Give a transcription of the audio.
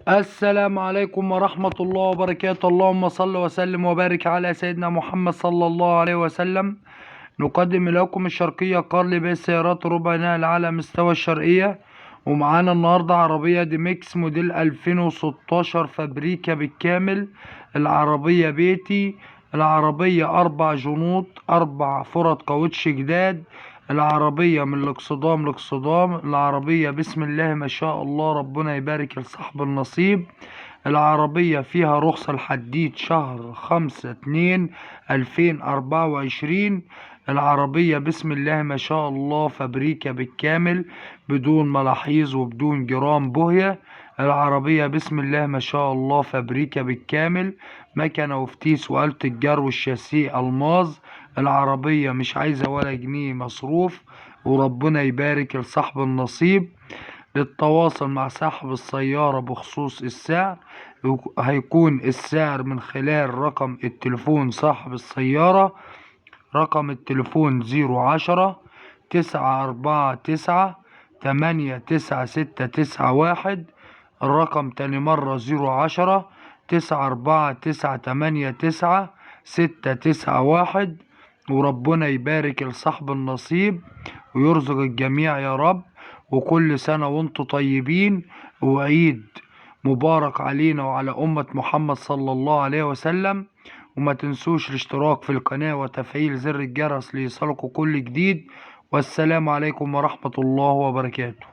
السلام عليكم ورحمة الله وبركاته. اللهم صل وسلم وبارك على سيدنا محمد صلى الله عليه وسلم. نقدم لكم الشرقية كارل بي سيارات ربع نقل على مستوى الشرقية، ومعانا النهاردة عربية دي ميكس موديل 2016 فابريكا بالكامل. العربية بيتي، العربية 4 جنوط، 4 فرد كاوتش جداد. العربية من الاكسدام لاكسدام. العربية بسم الله ما شاء الله، ربنا يبارك لصاحب النصيب. العربية فيها رخصة الحديد شهر 5/2/2024. العربية بسم الله ما شاء الله فابريكا بالكامل، بدون ملاحيظ وبدون جرام بوهية. العربية بسم الله ما شاء الله فابريكا بالكامل، مكنة وفتيس وآلة الجر والشاسيه ألماظ. العربية مش عايزة ولا جنيه مصروف، وربنا يبارك لصاحب النصيب. للتواصل مع صاحب السيارة بخصوص السعر، هيكون السعر من خلال رقم التليفون صاحب السيارة. رقم التليفون 010-949-89691. الرقم تاني مرة 010-949-89691. وربنا يبارك لصاحب النصيب ويرزق الجميع يا رب. وكل سنة وانتم طيبين، وعيد مبارك علينا وعلى أمة محمد صلى الله عليه وسلم. وما تنسوش الاشتراك في القناة وتفعيل زر الجرس ليصلكوا كل جديد. والسلام عليكم ورحمة الله وبركاته.